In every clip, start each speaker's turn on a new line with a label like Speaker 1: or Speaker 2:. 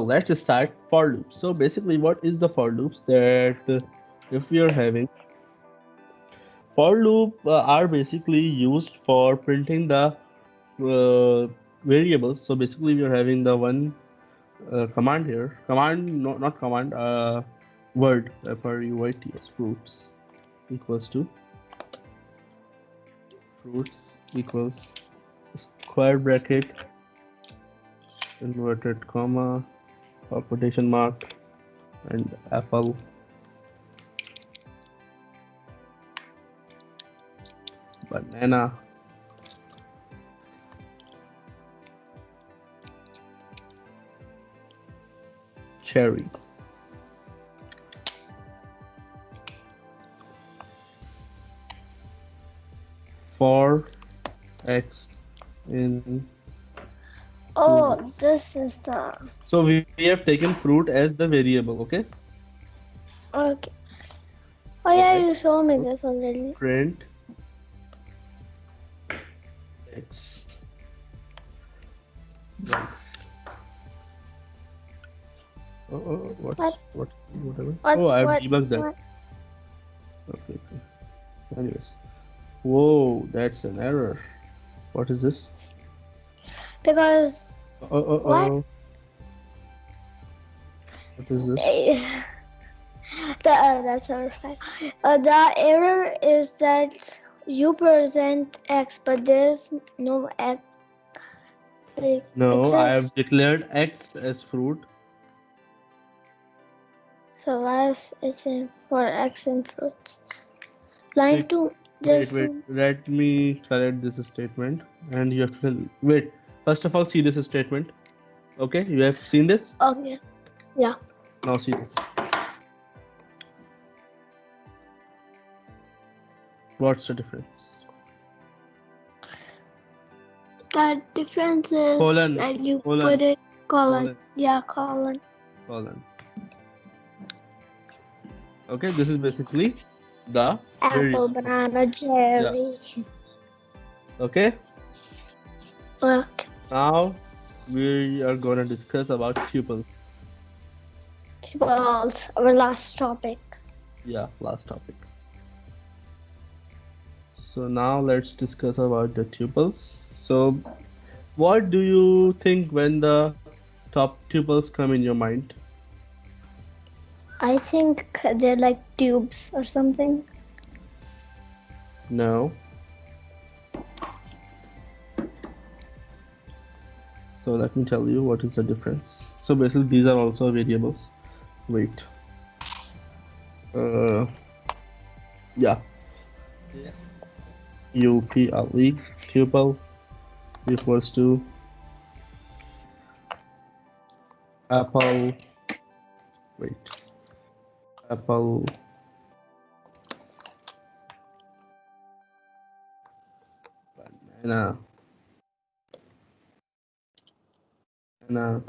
Speaker 1: let's start for loops. So basically, what is the for loops? That if we are having for loop are basically used for printing the variables. So basically, we are having the one command here. Command, not command. Word, fruits, fruits equals to fruits equals square bracket inverted comma or quotation mark and apple banana cherry. For x in
Speaker 2: Oh, this is the.
Speaker 1: so we have taken fruit as the variable, okay?
Speaker 2: Okay. Oh
Speaker 1: For
Speaker 2: yeah,
Speaker 1: x
Speaker 2: you showed me this already.
Speaker 1: print x one.
Speaker 2: What?
Speaker 1: Whatever. Oh,
Speaker 2: What's
Speaker 1: I have
Speaker 2: what?
Speaker 1: debugged that.
Speaker 2: What?
Speaker 1: Okay, okay. Anyways, whoa, that's an error. What is this?
Speaker 2: Because what?
Speaker 1: Oh, what is this?
Speaker 2: Eh, that's perfect. The error is that you present X, but there's no X. Like it
Speaker 1: No, I
Speaker 2: says.
Speaker 1: have declared x as fruit.
Speaker 2: So why is it in for X and fruits? Line
Speaker 1: Wait,
Speaker 2: 2.
Speaker 1: wait,
Speaker 2: There's
Speaker 1: wait.
Speaker 2: no.
Speaker 1: Let me correct this statement, and you have to wait. First of all, see this statement. Okay, you have seen this.
Speaker 2: Okay. Yeah.
Speaker 1: Now see this. What's the difference?
Speaker 2: The difference is
Speaker 1: Colon,
Speaker 2: that you put
Speaker 1: colon,
Speaker 2: it colon.
Speaker 1: colon,
Speaker 2: Yeah, colon.
Speaker 1: colon. Okay, this is basically the
Speaker 2: Apple,
Speaker 1: variable.
Speaker 2: banana,
Speaker 1: Yeah.
Speaker 2: cherry.
Speaker 1: Okay.
Speaker 2: Okay.
Speaker 1: Now we are gonna discuss about tuples.
Speaker 2: Well, our last topic.
Speaker 1: Yeah, last topic. So now let's discuss about the tuples. So what do you think when the top tuples come in your mind?
Speaker 2: I think they're like tubes or something.
Speaker 1: No. So let me tell you what is the difference. So basically these are also variables. Wait. Uh, yeah. UPLE tuple equals to apple. Wait. Apple banana banana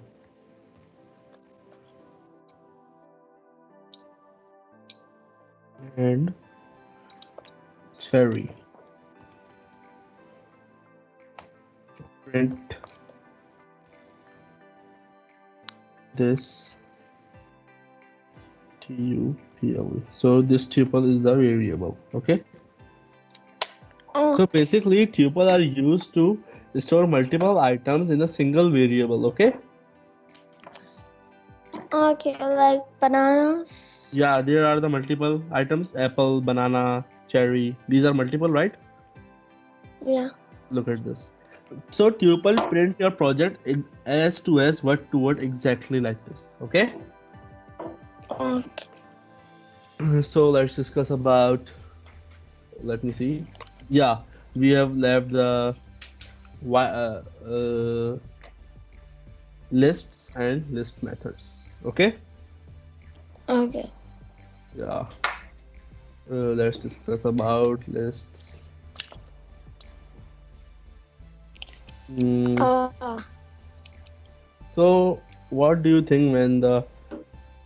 Speaker 1: and cherry. Print this tuple. So this tuple is the variable. Okay.
Speaker 2: Oh,
Speaker 1: So basically, tuple are used to store multiple items in a single variable. Okay.
Speaker 2: okay, like bananas.
Speaker 1: Yeah, there are the multiple items: apple, banana, cherry. These are multiple, right?
Speaker 2: Yeah.
Speaker 1: Look at this. So tuple print your project as to as word to word exactly like this. Okay.
Speaker 2: Okay.
Speaker 1: So let's discuss about. Let me see. Yeah, we have left the lists and list methods. Okay.
Speaker 2: Okay.
Speaker 1: Yeah. Let's discuss about lists. Mm,
Speaker 2: Uh,
Speaker 1: so, what do you think when the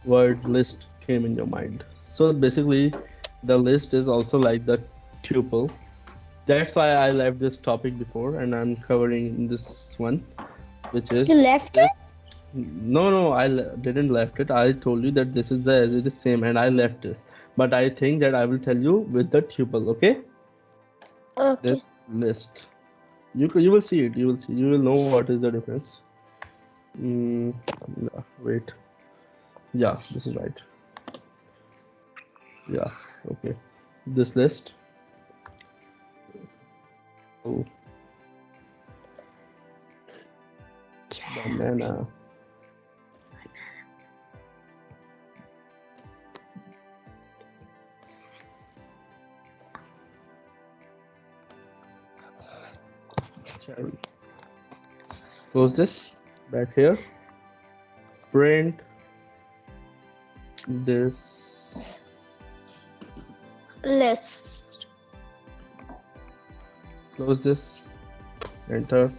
Speaker 1: word list came in your mind? So basically, the list is also like the tuple. That's why I left this topic before, and I'm covering this one, which
Speaker 2: you
Speaker 1: is
Speaker 2: left
Speaker 1: this.
Speaker 2: it?
Speaker 1: No, didn't left it. I told you that this is the as it is same, and I left this. But I think that I will tell you with the tuple. Okay,
Speaker 2: Okay.
Speaker 1: this list. You will see it. You will see. You will know what is the difference. Mm, yeah, wait. Yeah, this is right. Yeah. Okay. This list. Oh, banana. Cherry. Close this. Back here. Print this.
Speaker 2: List.
Speaker 1: Close this. Enter.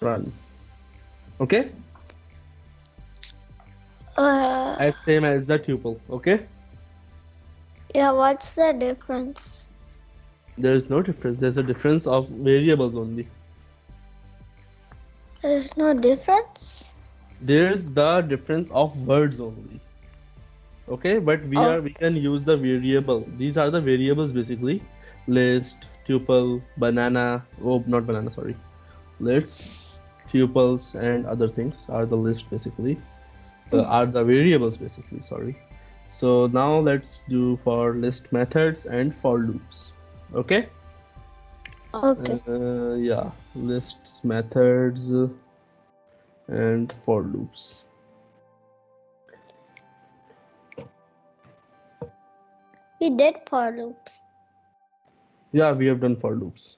Speaker 1: Run. Okay. As same as the tuple. Okay.
Speaker 2: Yeah, what's the difference?
Speaker 1: There is no difference. There's a difference of variables only.
Speaker 2: There's no difference?
Speaker 1: There's the difference of words only. Okay, but
Speaker 2: Oh,
Speaker 1: we can use the variable. These are the variables basically. List, tuple, banana. Oh, not banana. Sorry. Lists, tuples, and other things are the list basically. Are the variables basically. Sorry. So now let's do for list methods and for loops. Okay.
Speaker 2: okay.
Speaker 1: Yeah, lists, methods, and for loops.
Speaker 2: We did for loops.
Speaker 1: Yeah, we have done for loops.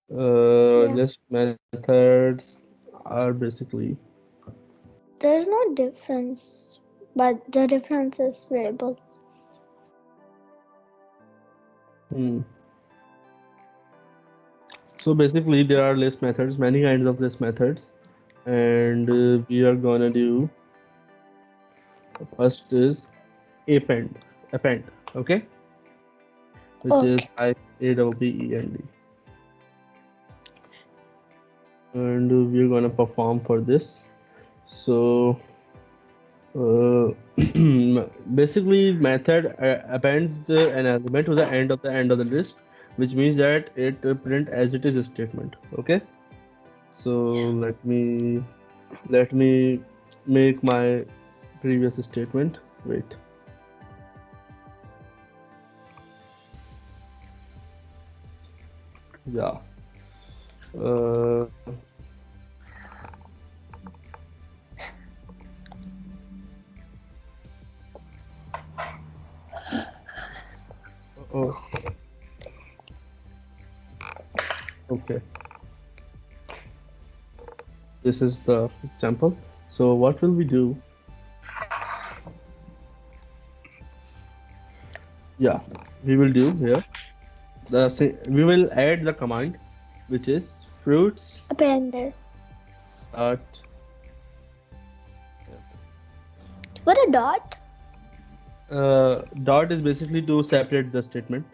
Speaker 2: Yeah.
Speaker 1: List methods are basically
Speaker 2: There's no difference, but the difference is variables.
Speaker 1: hmm. So basically there are list methods, many kinds of list methods, and we are gonna do first is append, okay, which is
Speaker 2: Okay.
Speaker 1: APPEND, and we're gonna perform for this. So Uh, basically, method appends an element to the end of the list, which means that it print as it is a statement. Okay, so let me make my previous statement. Wait, yeah. Uh, oh, okay. This is the example. So what will we do? Yeah, we will do here. We will add the command, which is fruits
Speaker 2: Appended.
Speaker 1: dot.
Speaker 2: What a dot?
Speaker 1: Dot is basically to separate the statement.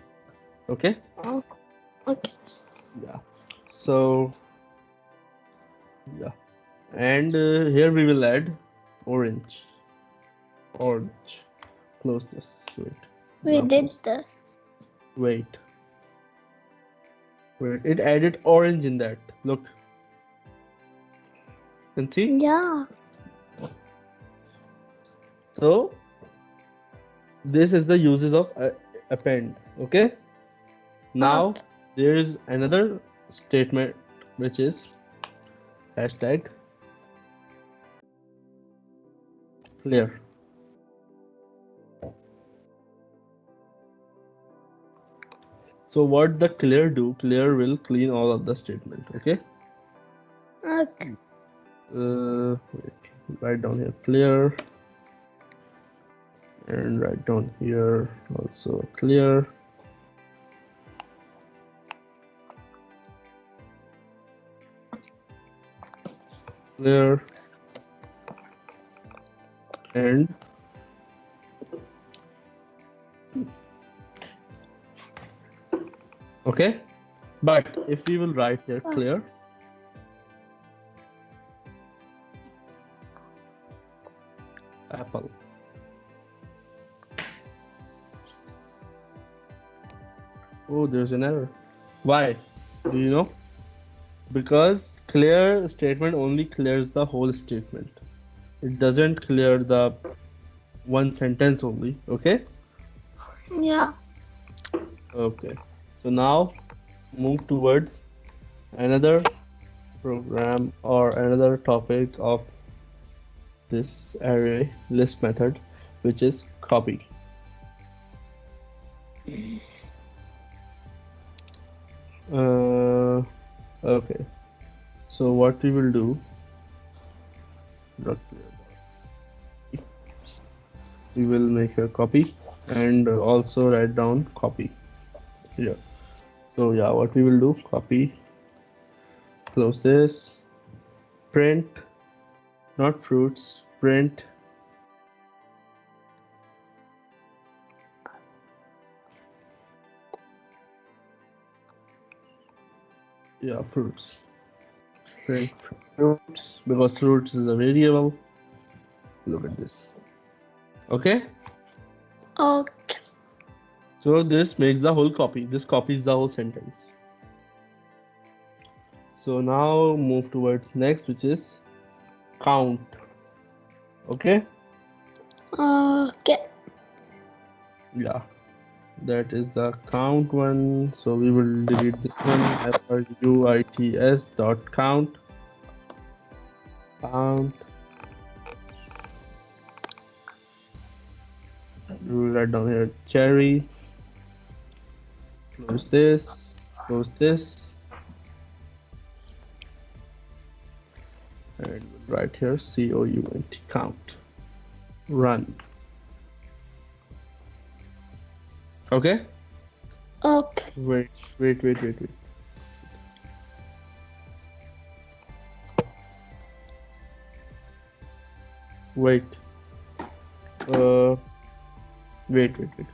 Speaker 1: Okay.
Speaker 2: Oh, okay.
Speaker 1: Yeah. So yeah, and here we will add orange. Orange. Close this. Wait.
Speaker 2: We
Speaker 1: Now
Speaker 2: did
Speaker 1: close.
Speaker 2: this.
Speaker 1: Wait. Wait. It added orange in that. Look. Can see.
Speaker 2: Yeah.
Speaker 1: So this is the uses of append. Okay. Now
Speaker 2: Okay.
Speaker 1: there is another statement which is hashtag clear. So what the clear do? Clear will clean all of the statement. Okay.
Speaker 2: Okay.
Speaker 1: Wait, write down here clear, and write down here also clear. Clear and okay. But if we will write here clear, apple. Oh, there's an error. Why? Do you know? Because clear statement only clears the whole statement. It doesn't clear the one sentence only. Okay?
Speaker 2: Yeah.
Speaker 1: Okay. So now move towards another program or another topic of this array list method, which is copy. Uh, okay. So what we will do, we will make a copy and also write down copy here. So yeah, what we will do, copy, close this, print, not fruits, print, yeah, fruits, print fruits, because fruits is a variable. Look at this. Okay,
Speaker 2: Okay.
Speaker 1: so this makes the whole copy. This copies the whole sentence. So now move towards next, which is count. Okay,
Speaker 2: Okay.
Speaker 1: yeah, that is the count one. So we will delete this one. fruits dot count. Count. We will write down here cherry. Close this. Close this. And we'll write here count. Count. Run. Okay.
Speaker 2: Okay.
Speaker 1: Wait. Wait. Wait. Wait. Wait. Wait. Uh. Wait. Wait. Wait.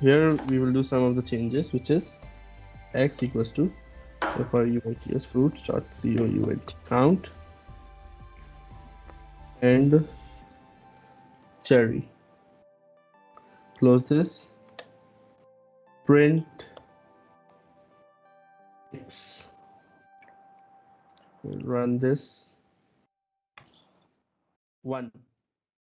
Speaker 1: Here we will do some of the changes, which is x equals to fruits dot count and cherry. Close this. Print x. We'll run this. 1.